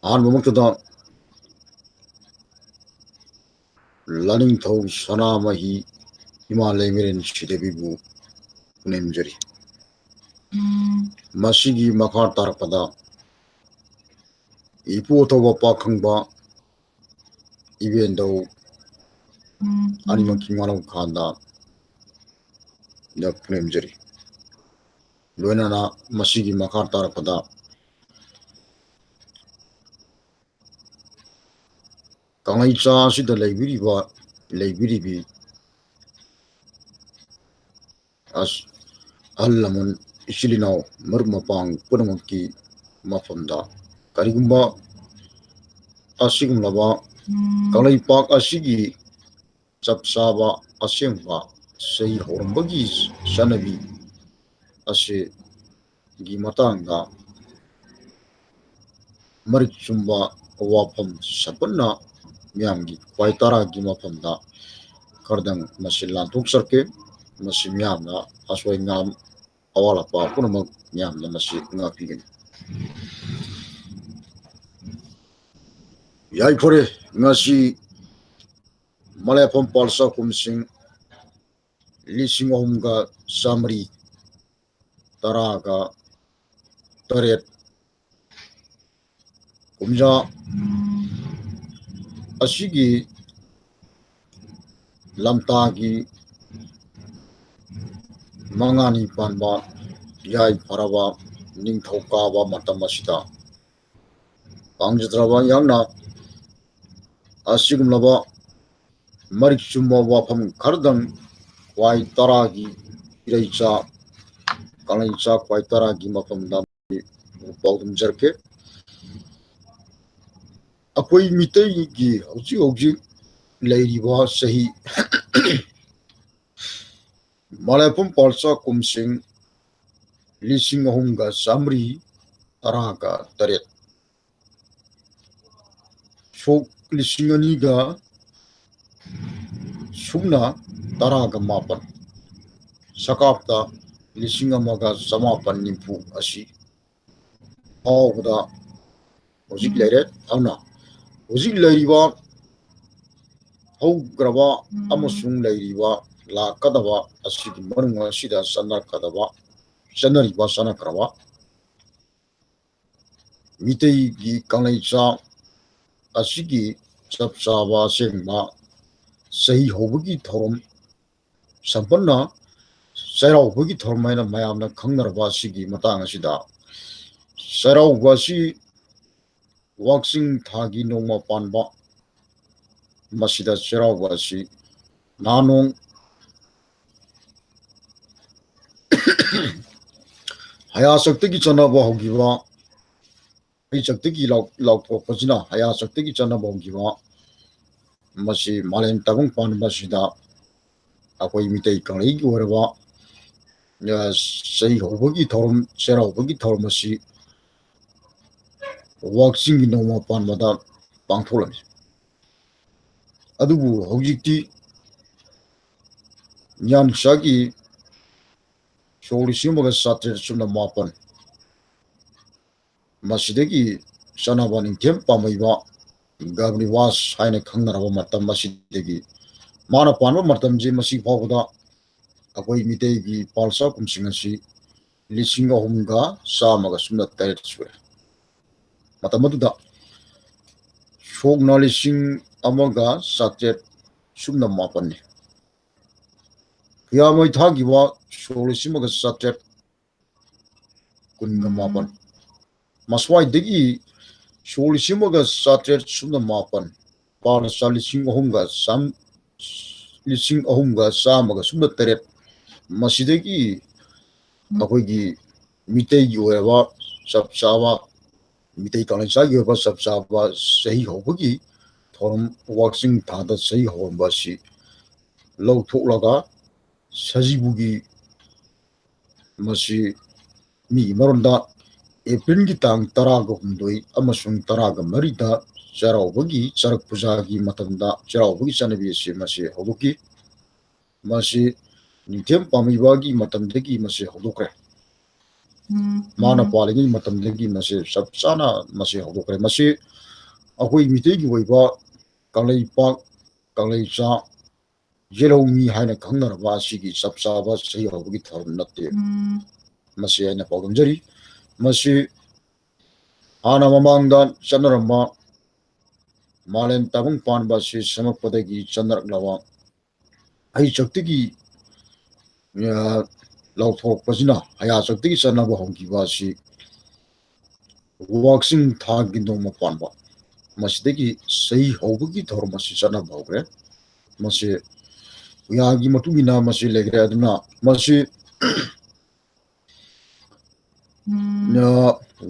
ꯑꯍꯥꯟꯕꯃꯛꯇꯗ ꯂꯥꯅꯤꯡꯊꯧ ꯁꯅꯥꯃꯍꯤ ꯏꯃꯥ ꯂꯩꯃꯔꯦꯟ ꯁꯤꯗꯦꯕꯤꯕꯨ ꯄꯨꯅꯦꯝꯖꯔꯤ꯫ ꯃꯁꯤꯒꯤ ꯃꯈꯥ ꯇꯥꯔꯛꯄꯗ ꯏꯄꯨꯊꯧꯕ ꯄꯥꯈꯪꯕ ꯏꯕꯦꯟꯗꯧ ꯑꯅꯤꯃꯛꯀꯤ ꯃꯅꯥꯎꯈꯥꯗ ꯄꯨꯅꯦꯝꯖꯔꯤ꯫ ꯂꯣꯏꯅꯅ ꯃꯁꯤꯒꯤ ꯃꯈꯥ ꯇꯥꯔꯛꯄꯗ ꯀꯪꯂꯩꯆꯥ ꯑꯁꯤꯗ ꯂꯩꯕꯤꯔꯤꯕꯤ ꯑꯍꯜ ꯂꯃꯟ ꯏꯆꯤꯜ ꯏꯅꯥꯎ ꯃꯔꯨꯞ ꯃꯄꯥꯡ ꯄꯨꯝꯅꯃꯛꯀꯤ ꯃꯐꯝꯗ ꯀꯔꯤꯒꯨꯝꯕ ꯑꯁꯤꯒꯨꯝꯂꯕ ꯀꯪꯂꯩꯄꯥꯛ ꯑꯁꯤꯒꯤ ꯆꯞ ꯆꯥꯕ ꯑꯁꯦꯡꯕ ꯆꯍꯤ ꯍꯧꯔꯝꯕꯒꯤ ꯆꯠꯅꯕꯤ ꯑꯁꯤꯒꯤ ꯃꯇꯥꯡꯗ ꯃꯔꯤꯛ ꯆꯨꯝꯕ ꯋꯥꯐꯝ ꯁꯝꯄꯟꯅ ꯃꯤꯌꯥꯝꯒꯤ ꯈ꯭ꯋꯥꯏ ꯇꯔꯥꯒꯤ ꯃꯐꯝꯗ ꯈꯔꯗꯪ ꯃꯁꯤ ꯂꯥꯟꯊꯣꯛꯆꯔꯛꯀꯦ꯫ ꯃꯁꯤ ꯃꯤꯌꯥꯝꯅ ꯑꯁꯣꯏ ꯑꯉꯥꯝ ꯑꯋꯥꯠ ꯑꯄꯥ ꯄꯨꯝꯅꯃꯛ ꯃꯤꯌꯥꯝꯅ ꯃꯁꯤ ꯉꯥꯛꯄꯤꯒꯅꯤ꯫ ꯌꯥꯏꯐꯔꯦ, ꯉꯁꯤ ꯃꯂꯩꯄꯨꯝ ꯄꯥꯜꯆꯥ ꯀꯨꯝꯁꯤꯡ 2318 ꯀꯨꯝꯖꯥ ꯑꯁꯤꯒꯤ ꯂꯝꯇꯥꯒꯤ ꯃꯉꯥꯅꯤ ꯄꯥꯟꯕ ꯌꯥꯏꯐꯔꯕ ꯅꯤꯡꯊꯧꯀꯥꯕ ꯃꯇꯝ ꯑꯁꯤꯗ ꯄꯥꯝꯖꯗ꯭ꯔꯕ ꯌꯥꯝꯅ ꯑꯁꯤꯒꯨꯝꯂꯕ ꯃꯔꯤꯛ ꯆꯨꯝꯕ ꯋꯥꯐꯝ ꯈꯔꯗꯪ ꯈ꯭ꯋꯥꯏ ꯇꯔꯥꯒꯤ ꯏꯔꯩꯆꯥ ꯀꯪꯂꯩꯆꯥ ꯈ꯭ꯋꯥꯏ ꯇꯔꯥꯒꯤ ꯃꯐꯝꯗ ꯄꯥꯎꯗꯝꯖꯔꯛꯀꯦ꯫ ꯑꯩꯈꯣꯏ ꯃꯤꯇꯩꯒꯤ ꯍꯧꯖꯤꯛ ꯂꯩꯔꯤꯕ ꯆꯍꯤ ꯃꯂꯩꯄꯨꯝ ꯄꯥꯜꯆꯥ ꯀꯨꯝꯁꯤꯡ 2318 ꯁꯣꯛ 2017 ꯁꯀꯥꯞꯇ 1990 ꯑꯁꯤ ꯐꯥꯎꯕꯗ ꯍꯧꯖꯤꯛ ꯂꯩꯔꯦ꯫ ꯑꯗꯨꯅ ꯍꯧꯖꯤꯛ ꯂꯩꯔꯤꯕ ꯍꯧꯈ꯭ꯔꯕ ꯑꯃꯁꯨꯡ ꯂꯩꯔꯤꯕ ꯂꯥꯛꯀꯗꯕ ꯑꯁꯤꯒꯤ ꯃꯅꯨꯡ ꯑꯁꯤꯗ ꯆꯠꯅꯈ꯭ꯔꯕ ꯃꯤꯇꯩꯒꯤ ꯀꯪꯂꯩꯆꯥ ꯑꯁꯤꯒꯤ ꯆꯞ ꯆꯥꯕ ꯑꯁꯦꯡꯕ ꯆꯍꯤ ꯍꯧꯕꯒꯤ ꯊꯧꯔꯝ ꯁꯝꯄꯟꯅ ꯆꯩꯔꯥꯎꯕꯒꯤ ꯊꯧꯔꯝ ꯍꯥꯏꯅ ꯃꯌꯥꯝꯅ ꯈꯪꯅꯔꯕ ꯑꯁꯤꯒꯤ ꯃꯇꯥꯡ ꯑꯁꯤꯗ ꯆꯩꯔꯥꯎꯕ ꯑꯁꯤ ꯋꯥꯛꯆꯤꯡ ꯊꯥꯒꯤ ꯅꯣꯡꯃ ꯄꯥꯟꯕ ꯃꯁꯤꯗ ꯆꯩꯔꯥꯎꯕ ꯑꯁꯤ ꯅꯍꯥꯟꯅꯣꯡ ꯍꯌꯥꯆꯛꯇꯒꯤ ꯆꯠꯅꯕ ꯍꯧꯈꯤꯕ ꯍꯩꯆꯛꯇꯒꯤ ꯂꯥꯎꯊꯣꯛꯄꯁꯤꯅ ꯍꯌꯥꯆꯛꯇꯒꯤ ꯆꯠꯅꯕ ꯍꯧꯈꯤꯕ ꯃꯁꯤ ꯃꯥꯂꯦꯝ ꯇꯥꯏꯕꯪ ꯄꯥꯟꯕꯁꯤꯗ ꯑꯩꯈꯣꯏ ꯃꯤꯇꯩ ꯀꯪꯂꯩꯒꯤ ꯑꯣꯏꯔꯕ ꯆꯍꯤ ꯍꯧꯕꯒꯤ ꯊꯧꯔꯝ ꯆꯩꯔꯥꯎꯕꯒꯤ ꯊꯧꯔꯝ ꯑꯁꯤ ꯋꯥꯛꯆꯤꯡꯒꯤ ꯅꯣꯡꯃ ꯄꯥꯟꯕꯗ ꯄꯥꯡꯊꯣꯛꯂꯝꯃꯤ꯫ ꯑꯗꯨꯕꯨ ꯍꯧꯖꯤꯛꯇꯤ ꯃꯤꯌꯥꯝꯆꯥꯒꯤ ꯁꯣꯛ 1818 ꯃꯁꯤꯗꯒꯤ ꯆꯠꯅꯕ ꯅꯤꯡꯊꯦꯝ ꯄꯥꯝꯃꯩꯕ ꯒꯕꯔꯤꯋꯥꯁ ꯍꯥꯏꯅ ꯈꯪꯅꯔꯕ ꯃꯇꯝ ꯑꯁꯤꯗꯒꯤ ꯃꯥꯅ ꯄꯥꯟꯕ ꯃꯇꯝꯁꯤ ꯃꯁꯤ ꯐꯥꯎꯕꯗ ꯑꯩꯈꯣꯏ ꯃꯤꯇꯩꯒꯤ ꯄꯥꯜꯆꯥ ꯀꯨꯝꯁꯤꯡ ꯑꯁꯤ 3118 ꯁꯨꯔꯦ꯫ ꯃꯇꯝ ꯑꯗꯨꯗ ꯁꯣꯛꯅ 1918ꯅꯤ꯫ ꯍꯤꯌꯥꯃꯩ ꯊꯥꯈꯤꯕ ꯁꯣꯛ 1918 ꯃꯁ꯭ꯋꯥꯏꯗꯒꯤ ꯁꯣꯛ 1918 ꯄꯥꯜꯆꯥ 3108 ꯃꯁꯤꯗꯒꯤ ꯑꯩꯈꯣꯏꯒꯤ ꯃꯤꯇꯩꯒꯤ ꯑꯣꯏꯔꯕ ꯆꯞ ꯆꯥꯕ ꯃꯤꯇꯩ ꯀꯪꯂꯩꯆꯥꯒꯤ ꯑꯣꯏꯕ ꯆꯞ ꯆꯥꯕ ꯆꯍꯤ ꯍꯧꯕꯒꯤ ꯊꯧꯔꯝ ꯋꯥꯛꯆꯤꯡ ꯊꯥꯗ ꯆꯍꯤ ꯍꯧꯔꯝꯕ ꯑꯁꯤ ꯂꯧꯊꯣꯛꯂꯒ ꯁꯖꯤꯕꯨꯒꯤ ꯃꯁꯤ ꯃꯤꯒꯤ ꯃꯔꯣꯟꯗ ꯑꯦꯄ꯭ꯔꯤꯜꯒꯤ ꯇꯥꯡ 12 ꯑꯃꯁꯨꯡ 14ꯗ ꯆꯩꯔꯥꯎꯕꯒꯤ ꯆꯔꯛ ꯄꯨꯖꯥꯒꯤ ꯃꯇꯝꯗ ꯆꯩꯔꯥꯎꯕꯒꯤ ꯆꯠꯅꯕꯤ ꯑꯁꯤ ꯃꯁꯤ ꯍꯧꯗꯣꯛꯈꯤ꯫ ꯃꯁꯤ ꯅꯤꯡꯊꯦꯝ ꯄꯥꯝꯃꯤꯕꯒꯤ ꯃꯇꯝꯗꯒꯤ ꯃꯁꯤ ꯍꯧꯗꯣꯛꯈ꯭ꯔꯦ ꯃꯥꯅ ꯄꯥꯜꯂꯤꯉꯩ ꯃꯇꯝꯗꯒꯤ ꯃꯁꯤ ꯆꯞ ꯆꯥꯅ ꯃꯁꯤ ꯍꯧꯗꯣꯛꯈ꯭ꯔꯦ ꯃꯁꯤ ꯑꯩꯈꯣꯏ ꯃꯤꯇꯩꯒꯤ ꯑꯣꯏꯕ ꯀꯪꯂꯩꯄꯥꯛ ꯀꯪꯂꯩꯆꯥ ꯌꯦꯜꯍꯧꯃꯤ ꯍꯥꯏꯅ ꯈꯪꯅꯔꯕ ꯑꯁꯤꯒꯤ ꯆꯞ ꯆꯥꯕ ꯆꯍꯤ ꯍꯧꯕꯒꯤ ꯊꯧꯔꯝ ꯅꯠꯇꯦ ꯃꯁꯤ ꯑꯩꯅ ꯄꯥꯎꯗꯝꯖꯔꯤ ꯃꯁꯤ ꯍꯥꯟꯅ ꯃꯃꯥꯡꯗ ꯆꯠꯅꯔꯝꯕ ꯃꯥꯂꯦꯝ ꯇꯥꯏꯕꯪ ꯄꯥꯟꯕ ꯑꯁꯤ ꯁꯦꯝꯃꯛꯄꯗꯒꯤ ꯆꯠꯅꯔꯛꯂꯕ ꯍꯩꯆꯛꯇꯒꯤ ꯂꯥꯎꯊꯣꯛꯄꯁꯤꯅ ꯍꯌꯥꯆꯛꯇꯒꯤ ꯆꯠꯅꯕ ꯍꯧꯈꯤꯕ ꯑꯁꯤ ꯋꯥꯛꯆꯤꯡ ꯊꯥꯒꯤ ꯅꯣꯡꯃ ꯄꯥꯟꯕ ꯃꯁꯤꯗꯒꯤ ꯆꯍꯤ ꯍꯧꯕꯒꯤ ꯊꯧꯔꯝ ꯑꯁꯤ ꯆꯠꯅꯕ ꯍꯧꯈ꯭ꯔꯦ ꯃꯁꯤ ꯄꯨꯌꯥꯒꯤ ꯃꯇꯨꯡ ꯏꯟꯅ ꯃꯁꯤ ꯂꯩꯈ꯭ꯔꯦ ꯑꯗꯨꯅ ꯃꯁꯤ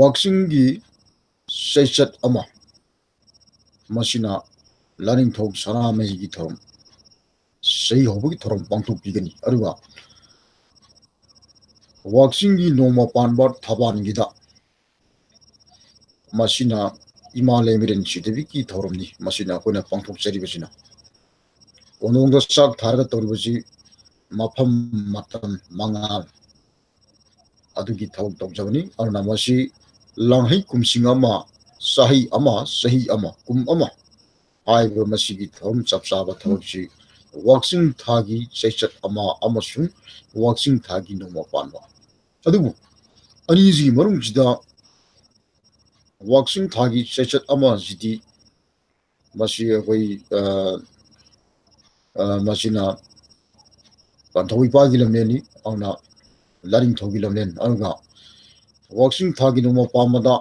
ꯋꯥꯛꯆꯤꯡꯒꯤ ꯆꯩꯆꯠ ꯑꯃ ꯃꯁꯤꯅ ꯂꯥꯅꯤꯡꯊꯧ ꯁꯅꯥꯃꯍꯤꯒꯤ ꯊꯧꯔꯝ ꯆꯍꯤ ꯍꯧꯕꯒꯤ ꯊꯧꯔꯝ ꯄꯥꯡꯊꯣꯛꯄꯤꯒꯅꯤ ꯑꯗꯨꯒ ꯋꯥꯛꯆꯤꯡꯒꯤ ꯅꯣꯡꯃ ꯄꯥꯟꯕ ꯊꯕꯥꯟꯒꯤꯗ ꯃꯁꯤꯅ ꯏꯃꯥ ꯂꯩꯃꯔꯦꯟ ꯁꯤꯗꯕꯤꯒꯤ ꯊꯧꯔꯝꯅꯤ ꯃꯁꯤꯅ ꯑꯩꯈꯣꯏꯅ ꯄꯥꯡꯊꯣꯛꯆꯔꯤꯕꯁꯤꯅ ꯀꯣꯅꯨꯡꯗ ꯆꯥꯛ ꯊꯥꯔꯒ ꯇꯧꯔꯤꯕꯁꯤ ꯃꯐꯝ ꯃꯇꯝ ꯃꯉꯥꯜ ꯑꯗꯨꯒꯤ ꯊꯕꯛ ꯇꯧꯖꯕꯅꯤ ꯑꯗꯨꯅ ꯃꯁꯤ ꯂꯥꯡꯍꯩ ꯀꯨꯝꯁꯤꯡ ꯑꯃ ꯆꯍꯤ ꯑꯃ ꯀꯨꯝ ꯑꯃ ꯍꯥꯏꯕ ꯃꯁꯤꯒꯤ ꯊꯧꯔꯝ ꯆꯞ ꯆꯥꯕ ꯊꯕꯛꯁꯤ ꯋꯥꯛꯆꯤꯡ ꯊꯥꯒꯤ ꯆꯩꯆꯠ ꯑꯃ ꯑꯃꯁꯨꯡ ꯋꯥꯛꯆꯤꯡ ꯊꯥꯒꯤ ꯅꯣꯡꯃ ꯄꯥꯟꯕ ꯑꯗꯨꯕꯨ ꯑꯅꯤꯁꯤꯒꯤ ꯃꯅꯨꯡꯁꯤꯗ ꯋꯥꯛꯆꯤꯡ ꯊꯥꯒꯤ ꯆꯩꯆꯠ ꯑꯃꯁꯤꯗꯤ ꯃꯁꯤ ꯑꯩꯈꯣꯏ ꯃꯁꯤꯅ ꯄꯟꯊꯧ ꯏꯄꯥꯒꯤ ꯂꯝꯂꯦꯟꯅꯤ ꯑꯗꯨꯅ ꯂꯥꯅꯤꯡꯊꯧꯒꯤ ꯂꯝꯂꯦꯟ ꯑꯗꯨꯒ ꯋꯥꯛꯆꯤꯡ ꯊꯥꯒꯤ ꯅꯣꯡꯃ ꯄꯥꯟꯕꯗ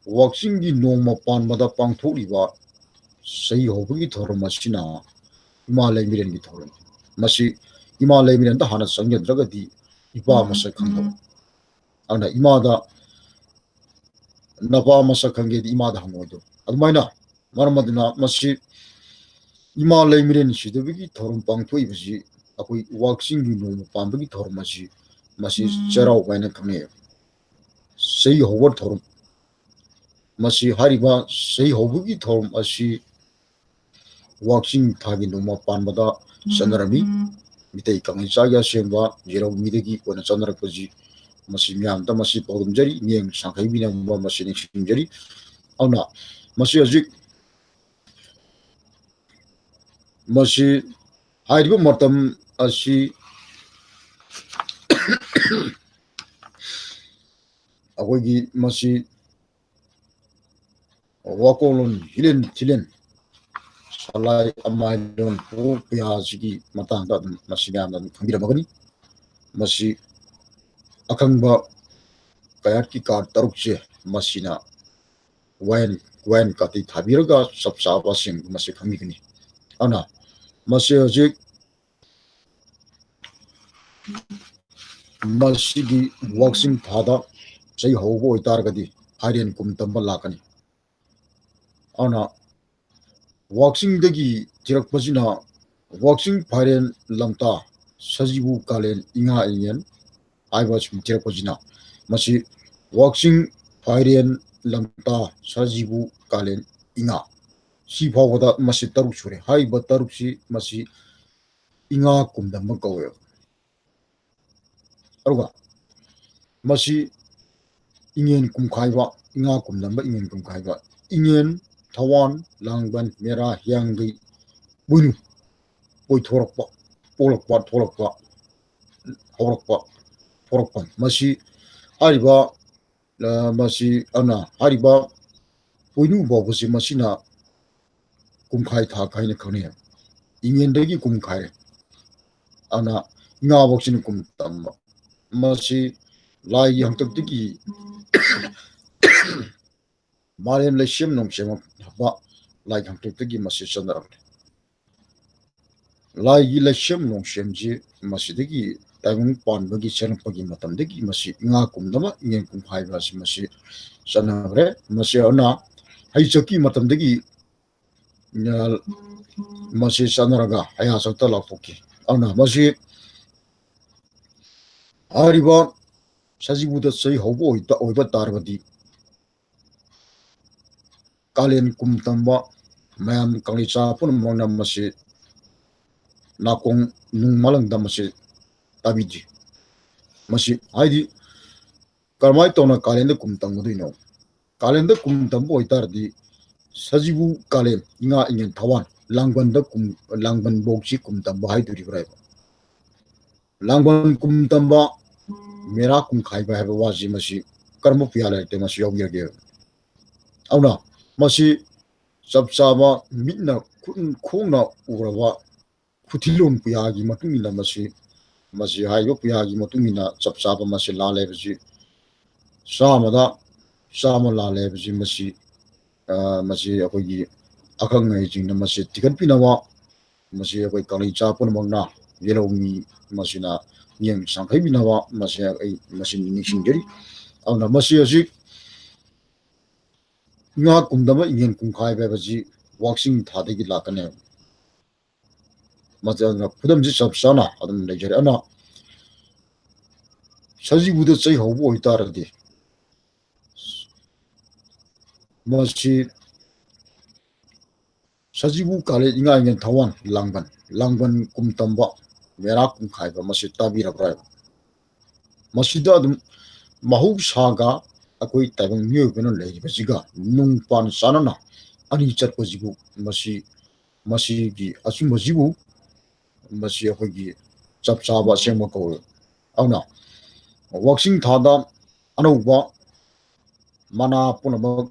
ꯋꯥꯛꯆꯤꯡꯒꯤ ꯅꯣꯡꯃ ꯄꯥꯟꯕꯗ ꯄꯥꯡꯊꯣꯛꯂꯤꯕ ꯆꯍꯤ ꯍꯧꯕꯒꯤ ꯊꯧꯔꯝ ꯑꯁꯤꯅ ꯏꯃꯥ ꯂꯩꯃꯔꯦꯟꯒꯤ ꯊꯧꯔꯝ ꯃꯁꯤ ꯏꯃꯥ ꯂꯩꯃꯔꯦꯟꯗ ꯍꯥꯟꯅ ꯆꯪꯖꯗ꯭ꯔꯒꯗꯤ ꯏꯄꯥ ꯃꯁꯛ ꯈꯪꯗꯕ ꯑꯗꯨꯅ ꯏꯃꯥꯗ ꯅꯄꯥ ꯃꯁꯛ ꯈꯪꯒꯦꯗꯤ ꯏꯃꯥꯗ ꯍꯪꯉꯣꯏꯗꯣ ꯑꯗꯨꯃꯥꯏꯅ ꯃꯔꯝ ꯑꯗꯨꯅ ꯃꯁꯤ ꯏꯃꯥ ꯂꯩꯃꯔꯦꯟ ꯁꯤꯗꯕꯒꯤ ꯊꯧꯔꯝ ꯄꯥꯡꯊꯣꯛꯏꯕꯁꯤ ꯑꯩꯈꯣই ꯋꯥꯛꯆꯤꯡꯒꯤ ꯅꯣꯡꯃ ꯄꯥꯟꯕꯒꯤ ꯊꯧꯔꯝ ꯑꯁꯤ मसी चेराव बायना खंगे सही होवर थौरम मसी हारिबा सही होबुगी थौरम असी वाक्सिंग थागी नोमा पानबदा चनरमी मितै कंगै चाया सेंबा जेराव मिदगी कोना चनरपजी मसी म्यामदा मसी पौदमजरी मियंग सांखै बिनंबा मसी निसिंजरी औना मसी हजिक मसी हारिबा मतम असी अगोगी मसी वाकोलन हिलेन थिलेन सलाय अमाइलोन पो पियाजिगी मतंगदा मसी म्यामदा खंबिरमगनी मसी अखंबा कयाकी का तरुकचे मसीना वायन काती थाबिरगा सबसाबा सिंग मसी खंबिगनी अना मसी हजिक मसीगी वाक्सिंग थादा चै होबो इतारगदी हारियन कुमतंबा लाकनी अना वाक्सिंग दगी तिरकपजिना वाक्सिंग फाइरेन लंता सजीबु कालेन इंगा इंयन आइबा सुम तिरकपजिना मसी वाक्सिंग फाइरेन लंता सजीबु कालेन इंगा सी फावदा मसी तरुक सुरे हाइबा तरुकसी मसी इंगा कुमदंबा कौवे अरुगा मसी इंगेन कुमखाइबा इंगा कुमदंबा इंगेन कुमखाइबा इंगेन थवान लांगबन मेरा हियांगई बुनु पोई थोरकपा पोलकपा थोरकपा हौरकपा थोरकपा मसी हारिबा मसी अना हारिबा पोइनु बाबुसी मसीना कुमखाइ था खाइने खने इंगेनदगी कुमखाइ अना इंगा बक्सिन कुमतंबा मसी लाई हंतकदगी मालेम लेशिम नोंसेम हबा लाई हंतकदगी मसी चंदरम लाई लेशिम नोंसेमजी मसीदगी ताइबंग पानबगी चरपगी मतमदगी मसी इंगा कुमदमा इंगेन कुमखाइबासी मसी चनगरे मसी अना हाइचकी मतमदगी मसी चनरगा हया सकता लाथोकी अना मसी हारिबा सजीबुदा सही होबो ओइबा तारबदी कालेन कुमतंबा मैम कंगलिचा पुन मोंगना मसी नाकोंग नुंग मलंगदा मसी tabidi masi haidi karmai tona kalenda kum tangudino kalenda kum tambo itardi sajibu kalen inga ingen thawan langbanda kum langban boksi kum tamba haiduri brai langban kum tamba mera kum khaiba haba waji masi karma piyala te masi yogyage auna masi sabsaba mitna kun khona uraba kutilon piyagi matungina masi hayo piyagi matungina sabsaba masi lale bisi samada sama lale bisi masi akogi akang ngai jing masi tikan pinawa masi akoi kali chapon mangna yelo mi masina yang sangkai binawa masi nising jadi auna masi asik nga kumdama ingen kumkhai ba basi waxing thadegi lakane 맞아 부담지 잡사나 하던 내절에 하나 사지부도 저희 하고 있다라디 뭐지 사지부 갈에 인가ingen 타원 랑반 꿈담바 메라 꿈카이바 마시 따비라 브라이 마시다 마후사가 아코이 따봉 미어베는 레지바지가 농판 사나나 아니 zat거지고 마시기 아시모지고 masi akogi chap chaba sema ko auna waxing thada anauba mana punaba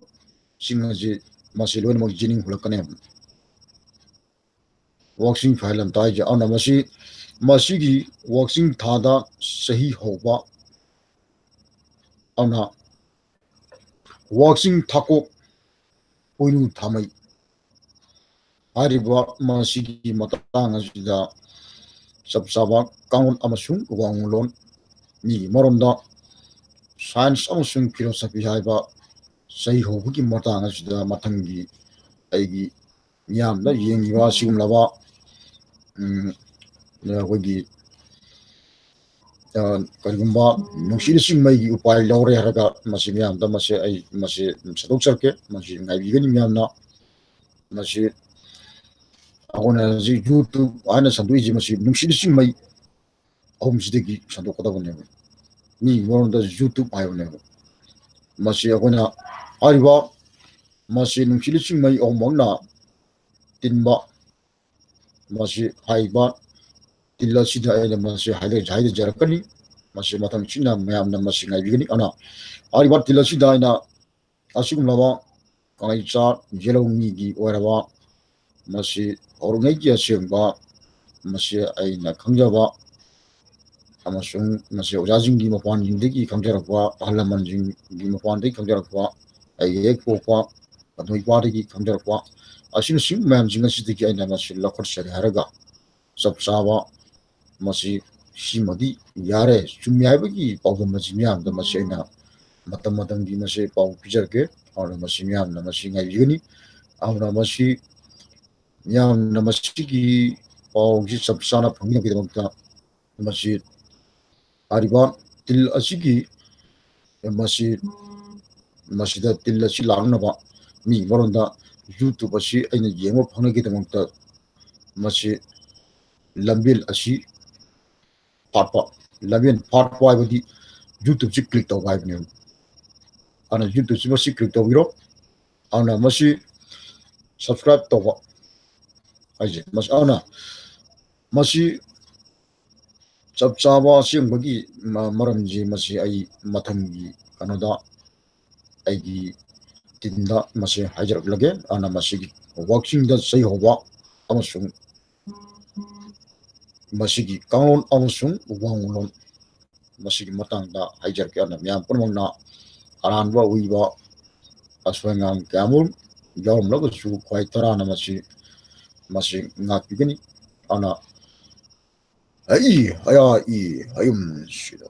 singaji masi loin mo jining hulakane waxing phailam taija auna masi gi waxing thada sahi hoba auna waxing thako poinu thamai ariba masi gi matang asida sabsaba kaun amasung wangulon ni moronda science amasung philosophy haiba sei hobuki matanga sida mathangi aigi miyamda yengiwa sigumlaba hogi karigumba nungshiri singmai upai laure haraga masi miyamda masi sadok sarke masi ngaibigani miyamna masi 아고나 지 유튜브 안에 산도이지 마시 능시리싱 마이 홈시대기 산도거다 보네 니 모른다 유튜브 아이오네 마시 아고나 아리바 마시 능시리싱 마이 오먹나 딘바 마시 하이바 딜라시다 에레 마시 하이데 자이데 자라까니 마시 마탕 친나 매암나 마시 nga이비니 아나 아리바 딜라시다 이나 아시금 라바 강아이자 제로미기 오라바 마시 오르네기 아시음바 마시 아이나 강자바 아마숑 마시 오자징기 마판 인데기 강자라과 할라만징기 마판데 강자라과 아이에 포과 아도이과데기 강자라과 아시는 심 매암징가 시데기 아이나 마시 라코르샤리 하라가 섭사바 마시 시마디 야레 준미하베기 빠고 마시 미암다 마시 아이나 마tam마당기 마시 빠고 피저게 아나 마시 미암나 마시 nga이기니 아우나 마시 yang namashiki ogi sabsana phangina kidamta mashi ariba til asigi masida til asi langna ba mi moronda youtube asi aina yengo phangna kidamta mashi lambil asi part badi youtube chi click to ba ne ana youtube chi mashi click to biro ana mashi subscribe to ba aje mas ana masi chapchaba singbagi maramji masi ai mathangi kanoda aigi tinda masi hajar lage ana masi working da sei hoba amasung masi gi kaun amasung wangulon masi gi matangda hajar ke ana myam purmona aranwa uiba aswangam kamul yom lagu su kwai tarana masih ngak begini anak ayum sudah